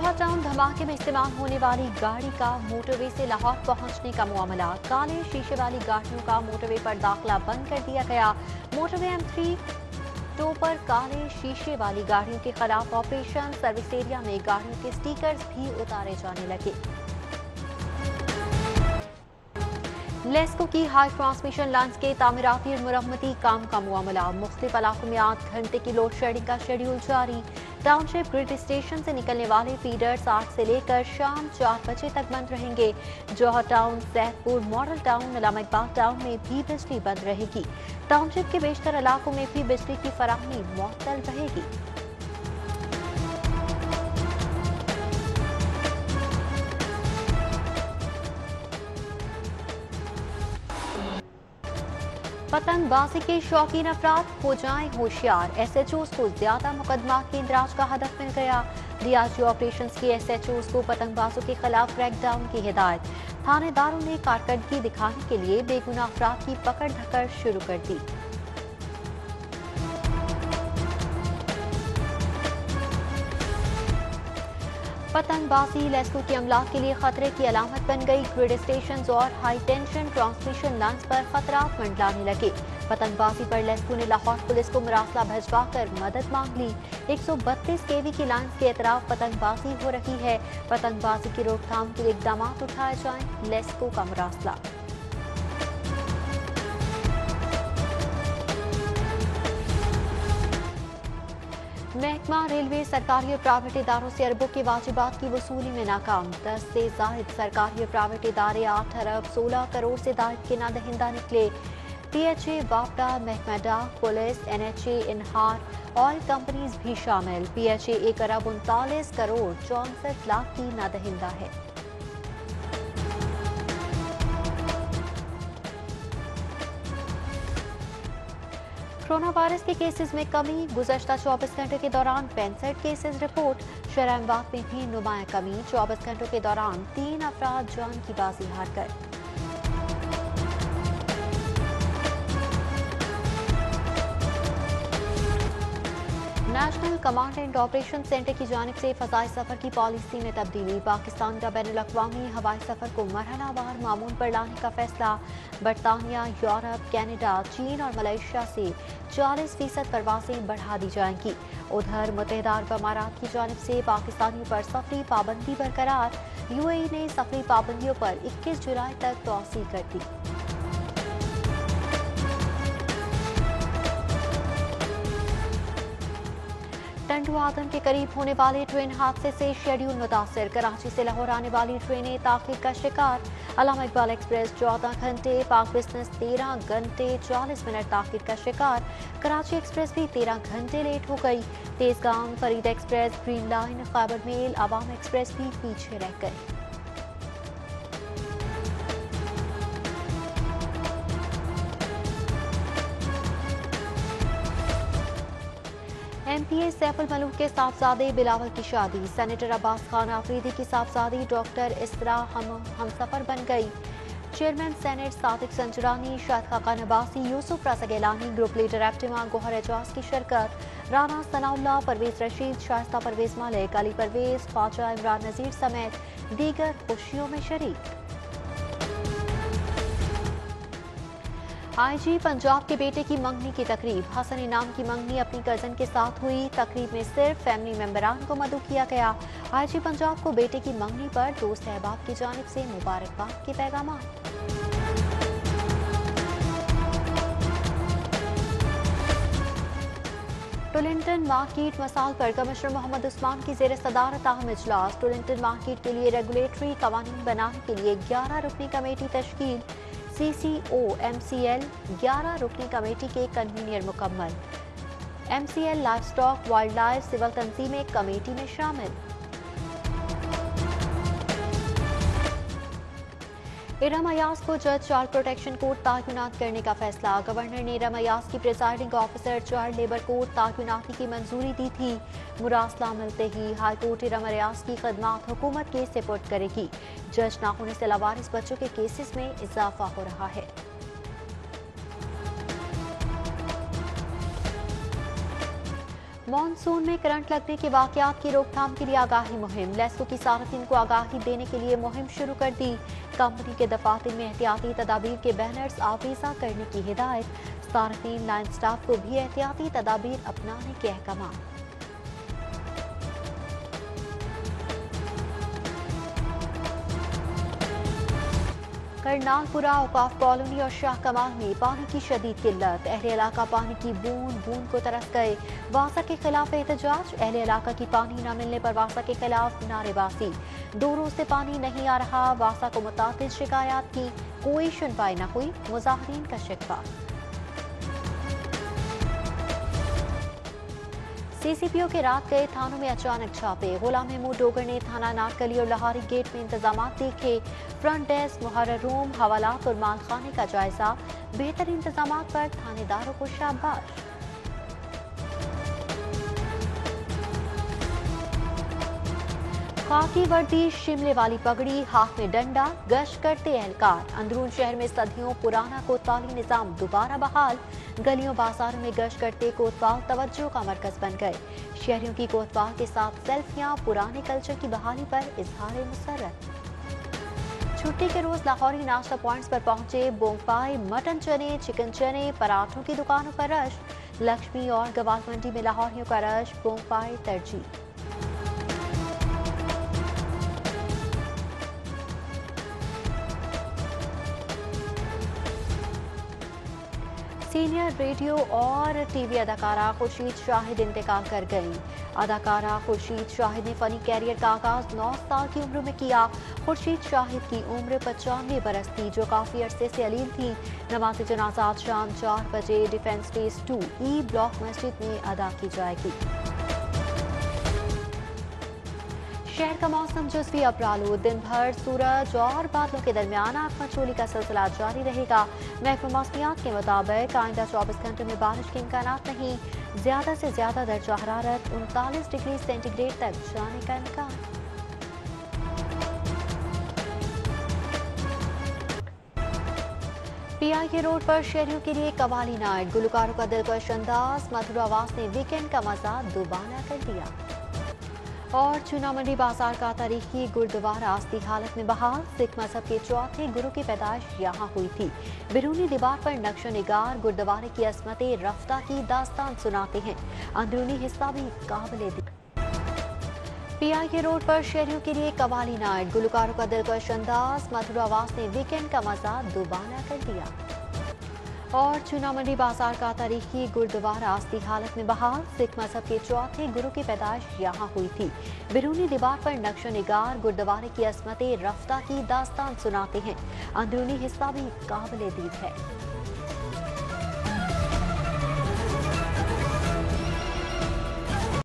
जौहर town धमाके में इस्तेमाल होने वाली गाड़ी का मोटरवे से लाहौर पहुंचने का मामला। काले शीशे वाली गाड़ियों का मोटरवे पर दाखिला बंद कर दिया गया। मोटरवे M3 टो पर काले शीशे वाली गाड़ियों के खिलाफ ऑपरेशन। सर्विस एरिया में गाड़ियों के स्टिकर्स भी उतारे जाने लगे। लेस्को की हाई ट्रांसमिशन लाइन्स के तामीराती और मुरम्मती काम का मामला। मुख्तलिफ इलाकों में 8 घंटे की लोड शेडिंग का शेड्यूल जारी। टाउनशिप ग्रिड स्टेशन से निकलने वाले फीडर्स 8 से लेकर शाम 4 बजे तक बंद रहेंगे। जौहर टाउन, सैदपुर, मॉडल टाउन, अल्लामा इकबाल टाउन में भी बिजली बंद रहेगी। टाउनशिप के बेशतर इलाकों में भी बिजली की फराहमी मुअत्तल रहेगी। पतंगबाजी के शौकीन अफराद हो जाएं होशियार। SHOs को ज्यादा मुकदमात के इंदराज का हदफ मिल गया। DRG ऑपरेशंस की SHOs को पतंगबाजों के खिलाफ क्रैकडाउन की हिदायत। थानेदारों ने कारकर्दगी दिखाने के लिए बेगुनाह अफराद की पकड़ धकड़ शुरू कर दी। पतंगबाजी लेस्को की अमलाक के लिए खतरे की अलामत बन गई। ग्रिड स्टेशन और हाई टेंशन ट्रांसमिशन लाइन्स पर खतरात मंडलाने लगे। पतंगबाजी पर लेस्को ने लाहौर पुलिस को मुरासला भिजवाकर मदद मांग ली। 132 kV की लाइन्स के एतराफ पतंगबाजी हो रही है। पतंगबाजी की रोकथाम के लिए इकदाम उठाए जाएं, लेस्को का मुरासला। महकमा रेलवे सरकारी और प्राइवेट इदारों से अरबों के वाजिबात की वसूली में नाकाम। 10 से जायद सरकारी और प्राइवेट इदारे 8 अरब 16 करोड़ से जायद के नादहिंदा निकले। PHA, वापडा, महकमा डाक, पुलिस, NHA, इनहार, ऑयल कंपनीज भी शामिल। PHA 1 अरब 39 करोड़ 64 लाख की नादहिंदा है। कोरोना वायरस के केसेस में कमी। गुज़श्ता 24 घंटे के दौरान 65 केसेस रिपोर्ट। शरह-ए-अमवात में भी नुमाया कमी। 24 घंटों के दौरान 3 अफराद जान की बाजी हार गए। National command and operation centre की जानिब से फ़ज़ाई सफ़र की पॉलिसी में तब्दीली। पाकिस्तान का बैनुल-अक़वामी हवाई सफ़र को मरहलावार मामूल पर लाने का फैसला। बरतानिया, यूरोप, कनाडा, चीन और मलेशिया से 40% परवाजें बढ़ा दी जाएंगी। उधर मुत्तहिदा अरब अमारात की जानिब से पाकिस्तानियों पर सफरी पाबंदी बरकरार। UAE ने सफरी पाबंदियों पर 21 जुलाई तक तौसीह कर दी। टंडू आदम के करीब होने वाले ट्रेन हादसे से शेड्यूल मुतासर। कराची से लाहौर आने वाली ट्रेनें ताख़ीर का शिकार। अल्लामा इकबाल एक्सप्रेस 14 घंटे, पाक बिजनेस 13 घंटे 40 मिनट ताख़ीर का शिकार। कराची एक्सप्रेस भी 13 घंटे लेट हो गई। Tezgam, Farid Express, Green Line, Khyber Mail, Awam Express भी पीछे रह गए। MPA सैफुल मलूक के साहबजादे बिलावल की शादी। सेनेटर अब्बास खान आफरीदी की साहबजादी डॉक्टर इसरा हमसफर बन गई। चेयरमैन सेनेट सादिक संजरानी, शाहिद खाकान अब्बासी, यूसुफ रज़ा गिलानी, ग्रुप लीडर एप्टिमा गोहर एजाज की शिरकत। राना सनाउल्लाह, परवेज रशीद, शाइस्ता परवेज मलिक, अली परवेज, ख्वाजा इमरान नजीर समेत दीगर खुशियों में शरीक। IG पंजाब के बेटे की मंगनी की तकरीब। हसन इनाम की मंगनी अपनी कजन के साथ हुई। तकरीब में सिर्फ फैमिली मेंबरान को मदऊ किया गया। IG पंजाब को बेटे की मंगनी पर दोस्त अहबाब की जानिब से मुबारकबाद के पैगाम। टोलिंटन मार्केट मसाल पर कमिश्नर मोहम्मद उस्मान की ज़ेर सदारत अहम इजलास। टोलिंटन मार्केट के लिए रेगुलेटरी कवानीन बनाने के लिए 11 रुकनी कमेटी तश्कील। CCO MCL 11 रुकनी कमेटी के कन्वीनियर मुकम्मल। MCL life stock, wildlife, civil तंजीमें कमेटी में शामिल। इरम अयाज को जज चाइल्ड प्रोटेक्शन कोर्ट तायुनात करने का फैसला। गवर्नर ने इरम अयाज की presiding officer child labour court तायुनाती की मंजूरी दी थी। मुरासला मिलते ही हाई कोर्ट इरम अयाज की खदमात हुकूमत के सुपुर्द करेगी। जज ना होने से लावारिस बच्चों के केसेस में इजाफा हो रहा है। मॉनसून में करंट लगने के वाकयात की रोकथाम के लिए आगाही मुहिम। लेस्को की सार्फिन को आगाही देने के लिए मुहिम शुरू कर दी। कंपनी के दफातर में एहतियाती तदाबीर के बैनर्स आवीजा करने की हिदायत। सार्फिन लाइन स्टाफ को भी एहतियाती तदाबीर अपनाने के अहकाम। करनालपुरा औकाफ कॉलोनी और शाह कमाल में पानी की शदीद किल्लत। अहले इलाका पानी की बूंद बूंद को तरस गए। वासा के खिलाफ एहतजाज। अहले इलाका की पानी न मिलने पर वासा के खिलाफ नारेबाजी। 2 रोज से पानी नहीं आ रहा। वासा को मुतातिल शिकायत की, कोई सुनवाई न हुई। मुजाहिरीन का शिकवा। सीसीपीओ के रात गए थानों में अचानक छापे। गुलाम महमूद डोगर ने थाना नारकली और लाहौरी गेट में इंतजाम देखे। फ्रंट डेस्क, मुहर्रर रूम, हवालात और मालखाने का जायजा। बेहतर इंतजाम पर थानेदारों को शाबाश। खाकी वर्दी, शिमले वाली पगड़ी, हाथ में डंडा, गश्त करते एहलकार। अंदरून शहर में सदियों पुराना कोतवाली निजाम दोबारा बहाल। गलियों बाजारों में गश्त करते कोतवाल तवज्जो का मरकज बन गए। शहरियों की कोतवाल के साथ सेल्फियां पुराने कल्चर की बहाली पर इजहार मुसर्रत। छुट्टी के रोज लाहौरी नाश्ता पॉइंट्स पर पहुंचे। बोंगपाई, मटन चने, चिकन चने, पराठों की दुकानों पर रश। लक्ष्मी और गवाल मंडी में लाहौरियों का रश। बोंगपाई तरजीह। सीनियर रेडियो और टीवी अदाकारा खुर्शीद शाहिद इंतकाल कर गईं। अदाकारा खुर्शीद शाहिद ने फनी कैरियर का आगाज 9 साल की उम्र में किया। खुर्शीद शाहिद की उम्र 95 बरस थी, जो काफी अरसे से अलील थी। नमाज जनाजा आज शाम 4 बजे डिफेंस स्पेस 2 ई ब्लॉक मस्जिद में अदा की जाएगी। शहर का मौसम जुज़वी अबरालू। दिन भर सूरज और बादलों के दरमियान आसमांचोली का सिलसिला जारी रहेगा। महकमा मौसमियात के मुताबिक आइंदा 24 घंटों में बारिश के इम्कानात नहीं। ज्यादा से ज्यादा दर्जा हरारत 39 डिग्री सेंटीग्रेड तक जाने का इम्कान। PIA रोड पर शहरियों के लिए कवाली नाइट। गुलकारों का दिलकश अंदाज, मधुर आवाज ने वीकेंड का मजा दोबारा कर दिया। और चूना मंडी बाजार का तारीखी गुरुद्वारा आस्ती हालत में बहाल। सिख मजहब के चौथे गुरु की पैदाइश यहाँ हुई थी। बिरूनी दीवार पर नक्शो निगार गुरुद्वारे की असमत रफ्ता की दास्तान सुनाते हैं। अंदरूनी हिस्सा भी काबिल PIA रोड पर शहरियों के लिए कवाली नाइट। गुलकारों का दिलकश अंदाज, मधुर आवाज ने वीकेंड का मजा दोबारा कर दिया। और चूना मंडी बाजार का तारीखी गुरुद्वारा आस्ती हालत में बहाल। सिख मजहब के चौथे गुरु की पैदाइश यहाँ हुई थी। बिरूनी दीवार पर नक्शो निगार गुरुद्वारे की असमत रफ्ता की दास्तान सुनाते हैं। अंदरूनी हिस्सा भी काबिल दीद है।